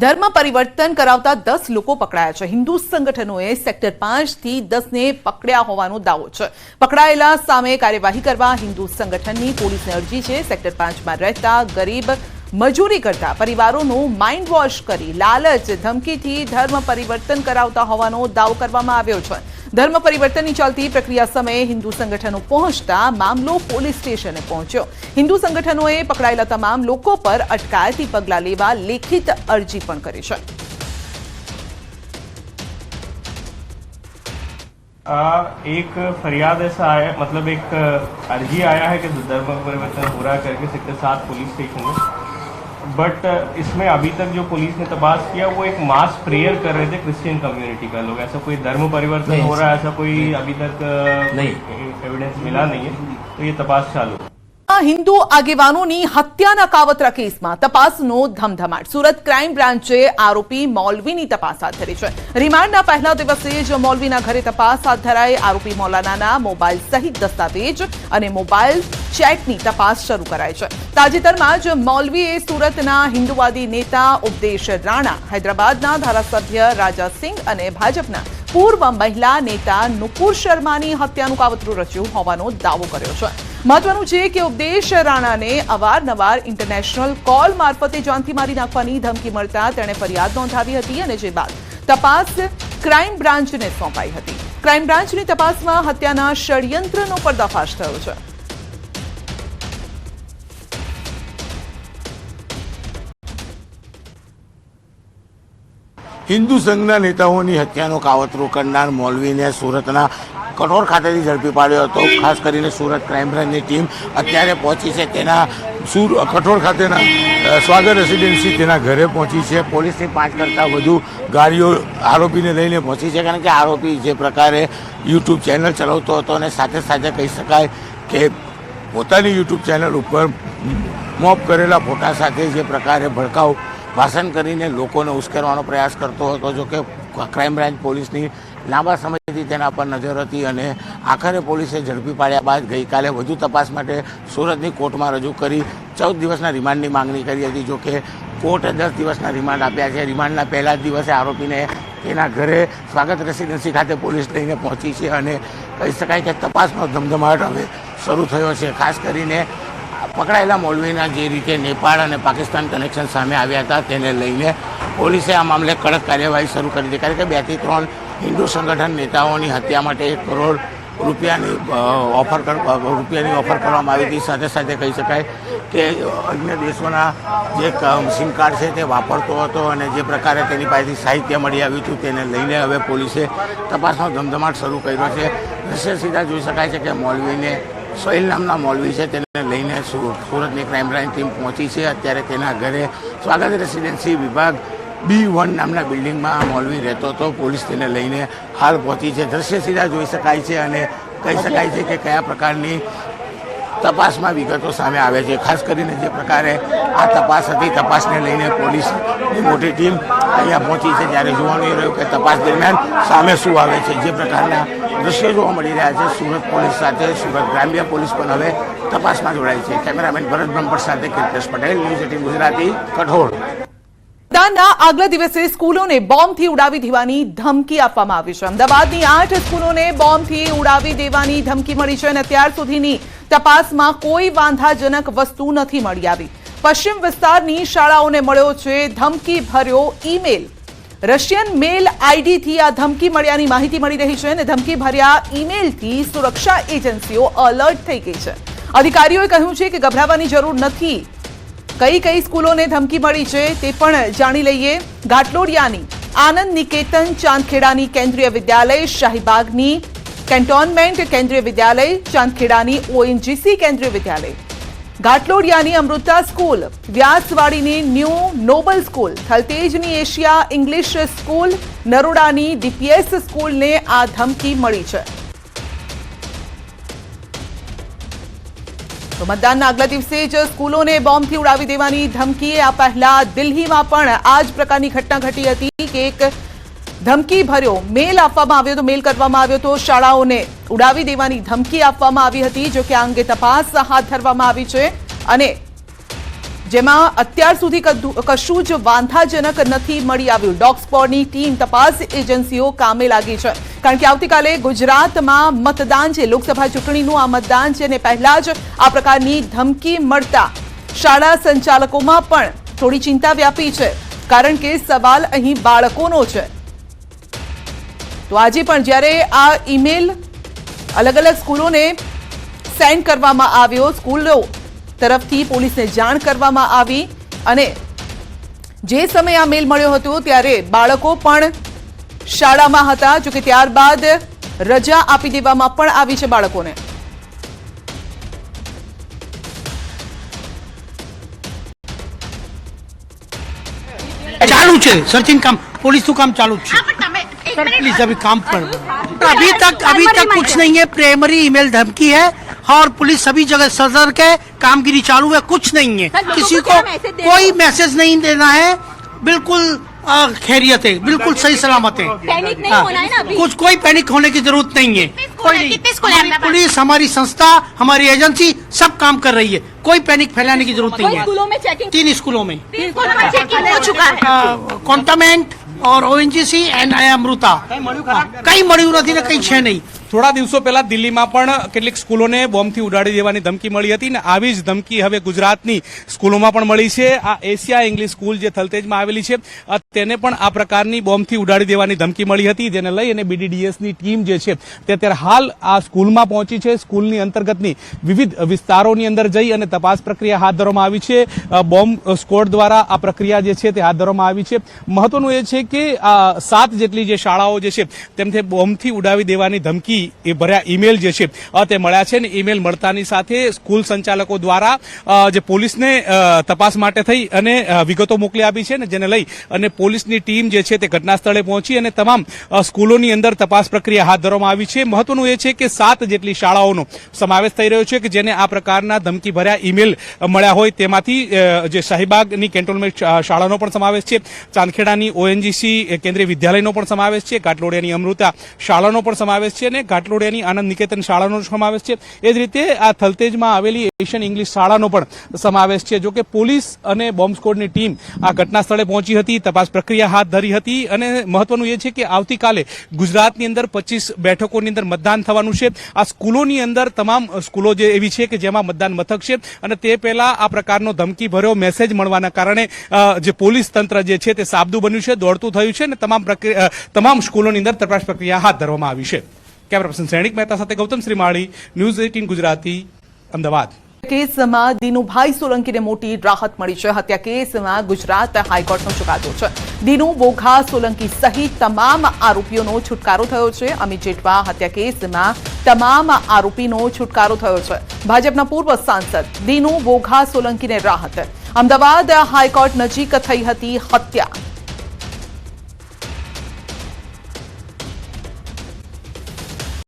ધર્મ પરિવર્તન કરાવતા 10 લોકો પકડાયા છે। હિન્દુ સંગઠનોએ સેક્ટર 5 થી 10 ને પકડ્યા હોવાનો દાવો છે। પકડાયેલા સામે કાર્યવાહી કરવા હિન્દુ સંગઠનની પોલીસને અરજી છે। સેક્ટર 5 માં રહેતા ગરીબ મજૂરી કરતા પરિવારોનું માઇન્ડ વોશ કરી લાલચ ધમકીથી ધર્મ પરિવર્તન કરાવતા હોવાનો દાવો કરવામાં આવ્યો છે। ધર્મ પરિવર્તનની ચાલતી પ્રક્રિયા સમયે હિન્દુ સંગઠનો પહોંચતા મામલો પોલીસ સ્ટેશને પહોંચ્યો। હિન્દુ સંગઠનોએ પકડાયેલા તમામ લોકો પર અટકાયતી પગલાં લેવા લેખિત અરજી પણ કરી છે। एक फरियाद ऐसा आया, मतलब एक अर्जी आया है कि धर्म परिवर्तन पूरा करके सेक्टर 7 पुलिस स्टेशन में, बट इसमें अभी तक जो पुलिस ने तपास किया वो एक मास प्रेयर कर रहे थे क्रिश्चियन कम्युनिटी का लोग। ऐसा कोई धर्म परिवर्तन हो रहा है ऐसा कोई अभी तक एविडेंस मिला नहीं है, तो ये तपास चालू है। हिंदू આગેવાનોની હત્યાના કાવતરા કેસમાં તપાસનો ધમધમાટ। સુરત ક્રાઇમ બ્રાન્ચે આરોપી મૌલવીની તપાસ હાથ ધરી છે। રિમાન્ડના પહેલા દિવસે જ મૌલવીના ઘરે તપાસ હાથ ધરાઈ। આરોપી મૌલાનાના મોબાઈલ સહિત દસ્તાવેજ અને મોબાઈલ ચેટની તપાસ શરૂ કરાઈ છે। તાજેતરમાં જ મૌલવીએ સુરતના હિન્દુવાદી નેતા ઉપદેશ રાણા, હૈદરાબાદના ધારાસભ્ય રાજા સિંહ અને ભાજપના પૂર્વ મહિલા નેતા નુપુર શર્માની હત્યાનું કાવતરું રચ્યું હોવાનો દાવો કર્યો છે। મહત્વનું છે કે ઉપદેશ રાણાને અવારનવાર ઇન્ટરનેશનલ કોલ મારફતે જાનથી મારી નાખવાની ધમકી મળતા તેણે ફરિયાદ નોંધાવી હતી અને જે બાદ તપાસ ક્રાઇમ બ્રાન્ચને સોંપાઈ હતી। ક્રાઇમ બ્રાન્ચની તપાસમાં હત્યાના ષડયંત્રનો પર્દાફાશ થયો છે। हिंदू संघना नेताओनी हत्यानो कावतरू करनार मौलवीने सूरतना कठोर खातेथी झड़पी पाड्यो हतो। खास करीने सूरत क्राइम ब्रांचनी टीम अत्यारे पहोंची छे। तेना कठोर खातेना स्वागत रेसिडेंसी तेना घरे पहोंची छे। पोलीसनी 5 करता वधु गाड़ीओ आरोपीने लईने पहोंची छे, कारण के आरोपी जे प्रकारे यूट्यूब चेनल चलावतो हतो अने साथे साथे कही शकाय के पोतानी यूट्यूब चेनल उपर मॉप करेला फोटा साथे जे प्रकारे भड़काऊ भाषण करीने लोकोने उश्केरवानो प्रयास करतो हतो। जो कि क्राइम ब्रांच पोलीसनी लांबा समयथी तेना पर नजर हती अने आखरे पोलीसे झड़पी पाड्या बाद गईकाले वधु तपास माटे सूरतनी कोर्टमां रजू करी 14 दिवसना रिमांडनी मांगणी करी हती। जो कि कोर्टे 10 दिवसना रिमांड आप्या छे। रिमांडना पहला दिवसे आरोपीने तेना घरे स्वागत रेसिडेंसी खाते पोलीस लईने पहोंची छे अने कही शकाय के तपासनो धमधमाट हवे शरू थयो छे। खास करीने पकड़ाયેલા मौलवीना जे रीते नेपाळ અને પાકિસ્તાન કનેક્શન સામે આવ્યા હતા તેને લઈને પોલીસે આ મામલે કડક કાર્યવાહી શરૂ કરી હતી, કારણ કે 2 થી 3 હિન્દુ સંગઠન નેતાઓની હત્યા માટે 1 કરોડ રૂપિયાની ઓફર કરવામાં આવી હતી। સાથે સાથે કહી શકાય કે અન્ય દેશોના જે સિમ કાર્ડ છે તે વાપરતો હતો અને જે પ્રકારે તેની પાસેથી સાહિત્ય મળી આવ્યું હતું તેને લઈને હવે પોલીસે તપાસનો ધમધમાટ શરૂ કર્યો છે। દ્રશ્ય સીધા જોઈ શકાય છે કે મૌલવીને સોહિલ નામના મૌલવી છે તેને લઈને સુરતની ક્રાઇમ બ્રાન્ચ ટીમ પહોંચી છે। અત્યારે તેના ઘરે સ્વાગત રેસિડેન્સી વિભાગ B1 નામના બિલ્ડિંગમાં મૌલવી રહેતો હતો। પોલીસ તેને લઈને હાલ પહોંચી છે। દ્રશ્ય સીધા જોઈ શકાય છે અને કહી શકાય છે કે કયા પ્રકારની તપાસમાં વિગતો સામે આવે છે। ખાસ કરીને જે પ્રકારે આ તપાસ હતી, તપાસને લઈને પોલીસની મોટી ટીમ અહીંયા પહોંચી છે। ત્યારે જોવાનું એ રહ્યું કે તપાસ દરમિયાન સામે શું આવે છે। જે પ્રકારના દ્રશ્યો જોવા મળી રહ્યા છે સુરત પોલીસ સાથે સુરત ગ્રામ્ય પોલીસ પણ હવે તપાસમાં જોડાઈ છે। કેમેરામેન ભરત બ્રહ્મભટ્ટ સાથે કીર્તેશ પટેલ, ન્યૂઝ 18 ગુજરાતી, કઠોળ। મતદાનના આગલા દિવસે સ્કૂલોને બોમ્બથી ઉડાવી દેવાની ધમકી આપવામાં આવી છે। અમદાવાદની 8 સ્કૂલોને બોમ્બથી ઉડાવી દેવાની ધમકી મળી છે અને અત્યાર સુધીની તપાસમાં કોઈ વાંધાજનક વસ્તુ નથી મળી આવી। પશ્ચિમ વિસ્તારની શાળાઓને મળ્યો છે ધમકી ભર્યો ઈમેલ। રશિયન મેલ આઈડીથી આ ધમકી મળ્યાની માહિતી મળી રહી છે અને ધમકી ભર્યા ઈમેલથી સુરક્ષા એજન્સીઓ એલર્ટ થઈ ગઈ છે। અધિકારીઓએ કહ્યું છે કે ગભરાવાની જરૂર નથી। કઈ કઈ સ્કૂલોને ધમકી મળી છે તે પણ જાણી લઈએ। ઘાટલોડિયાની આનંદ નિકેતન ચાંદખેડાની કેન્દ્રીય વિદ્યાલય, શાહીબાગની કેન્ટોનમેન્ટ કેન્દ્રીય વિદ્યાલય, ચાંદખેડાની ONGC કેન્દ્રીય વિદ્યાલય, ઘાટલોડિયાની અમૃતા સ્કૂલ, વ્યાસવાડીની ન્યૂ નોબલ સ્કૂલ, થલતેજની એશિયા ઇંગ્લિશ સ્કૂલ, નરોડાની DPS સ્કૂલને આ ધમકી મળી છે। તો મતદાનના આગલા દિવસે જ સ્કૂલોને બોમ્બથી ઉડાવી દેવાની ધમકી। આ પહેલા દિલ્હીમાં પણ આ જ પ્રકારની ઘટના ઘટી હતી કે એક ધમકી ભર્યો મેલ આપવામાં આવ્યો હતો, મેલ કરવામાં આવ્યો હતો, શાળાઓને ઉડાવી દેવાની ધમકી આપવામાં આવી હતી। જો કે આ અંગે તપાસ હાથ ધરવામાં આવી છે અને જેમાં અત્યાર સુધી કશું જ વાંધાજનક નથી મળી આવ્યું. ડોગ સ્ક્વોડની ટીમ તપાસ એજન્સીઓ કામે લાગી છે, કારણ કે આવતીકાલે ગુજરાતમાં મતદાન છે, લોકસભા ચૂંટણીનું આ મતદાન છે, અને પહેલા જ આ પ્રકારની ધમકી મળતા શાળા સંચાલકોમાં પણ થોડી ચિંતા વ્યાપી છે, કારણ કે સવાલ અહીં બાળકોનો છે. તો આજે પણ જ્યારે આ ઈમેલ અલગ અલગ સ્કૂલોને સેન્ડ કરવામાં આવ્યો, સ્કૂલો તરફથી પોલીસને જાણ કરવામાં આવી, અને જે સમયે આ મેલ મળ્યો હતો ત્યારે બાળકો પણ શાળામાં હતા, જોકે ત્યારબાદ રજા આપી દેવામાં પણ આવી છે બાળકોને. चालू है सर्चिंग काम पुलिस तो काम चालू है सर प्लीज अभी काम पर अभी तक कुछ नहीं है प्राइमरी ईमेल धमकी है और पुलिस सभी जगह सदर के कामगिरी चालू है कुछ नहीं है किसी को कोई मैसेज नहीं देना है बिल्कुल खैरियत है बिल्कुल सही सलामत है पैनिक नहीं होना है ना अभी। कुछ कोई पैनिक होने की जरूरत नहीं है कोई नहीं पुलिस हमारी संस्था हमारी एजेंसी सब काम कर रही है कोई पैनिक फैलाने की जरूरत नहीं है स्कूलों में चेकिंग 3 स्कूलों में चेकिंग हो चुका है कॉन्टामेंट और ओएनजीसी एंड अमृता कई મળ્યું નથી ને કઈ છે નહીં. થોડા દિવસો પહેલા દિલ્હીમાં પણ કેટલીક સ્કૂલોને બોમ્બથી ઉડાડી દેવાની ધમકી મળી હતી ને આવી જ ધમકી હવે ગુજરાતની સ્કૂલોમાં પણ મળી છે. આ એશિયા ઇંગ્લિશ સ્કૂલ જે થલતેજમાં આવેલી છે તેને પણ આ પ્રકારની બોમ્બથી ઉડાડી દેવાની ધમકી મળી હતી, જેને લઈ અને બીડીડીએસની ટીમ જે છે તે અત્યારે હાલ આ સ્કૂલમાં પહોંચી છે. સ્કૂલની અંતર્ગતની વિવિધ વિસ્તારોની અંદર જઈ અને તપાસ પ્રક્રિયા હાથ ધરવામાં આવી છે. બોમ્બ સ્ક્વોડ દ્વારા આ પ્રક્રિયા જે છે તે હાથ ધરવામાં આવી છે. મહત્વનું એ છે કે 7 જેટલી જે શાળાઓ જે છે તેમને બોમ્બથી ઉડાવી દેવાની ધમકી એ ભર્યા ઈમેલ જે છે તે મળ્યા છે, ને ઈમેલ મળતાની સાથે સ્કૂલ સંચાલકો દ્વારા જે પોલીસને તપાસ માટે થઈ અને વિગતો મોકલી આપી છે, ને જેને લઈ અને પોલીસની ટીમ જે છે તે ઘટના સ્થળે પહોંચી અને તમામ સ્કૂલોની અંદર તપાસ પ્રક્રિયા હાથ ધરવામાં આવી છે. મહત્વનું એ છે કે 7 જેટલી શાળાઓનો સમાવેશ થઈ રહ્યો છે કે જેને આ પ્રકારના ધમકી ભર્યા ઈમેલ મળ્યા હોય, તેમાંથી જે શાહીબાગની કેન્ટોનમેન્ટ શાળાનો પણ સમાવેશ છે, ચાંદખેડાની ઓએનજીસી કેન્દ્રીય વિદ્યાલયનો પણ સમાવેશ છે, ઘાટલોડિયાની અમૃતા શાળાનો પણ સમાવેશ છે, અને ઘાટલોડિયાની આનંદ નિકેતન શાળાનો સમાવેશ છે. એ જ રીતે આ થલતેજમાં આવેલી એશિયન ઇંગ્લિશ શાળાનો પણ સમાવેશ છે. જોકે પોલીસ અને બોમ્બ સ્ક્વોડની ટીમ આ ઘટના સ્થળે પહોંચી હતી, તપાસ પ્રક્રિયા હાથ ધરી હતી, અને મહત્વનું એ છે કે આવતીકાલે ગુજરાતની અંદર 25 બેઠકોની અંદર મતદાન થવાનું છે. આ સ્કૂલોની અંદર તમામ સ્કૂલો જે એવી છે કે જેમાં મતદાન મથક છે, અને તે પહેલા આ પ્રકારનો ધમકી ભર્યો મેસેજ મળવાના કારણે જે પોલીસ તંત્ર જે છે તે સાબદું બન્યું છે, દોડતું થયું છે, અને તમામ સ્કૂલોની અંદર તપાસ પ્રક્રિયા હાથ ધરવામાં આવી છે. કેમેરા પર્સન સૈનિક મહેતા સાથે ગૌતમ શ્રીમાળી, ન્યૂઝ 18 ગુજરાતી, અમદાવાદ. કેસમાં દિનુભાઈ સોલંકીને મોટી રાહત મળી છે. હત્યા કેસમાં ગુજરાત હાઈકોર્ટનો ચુકાદો છે. દિનુ બોઘા સોલંકી સહિત તમામ આરોપીઓનો છુટકારો થયો છે. અમિત જેઠવા હત્યા કેસમાં તમામ આરોપીનો છુટકારો થયો છે. ભાજપના પૂર્વ સાંસદ દિનુ બોઘા સોલંકીને રાહત. અમદાવાદ હાઈકોર્ટ નજીક થઈ હતી હત્યા.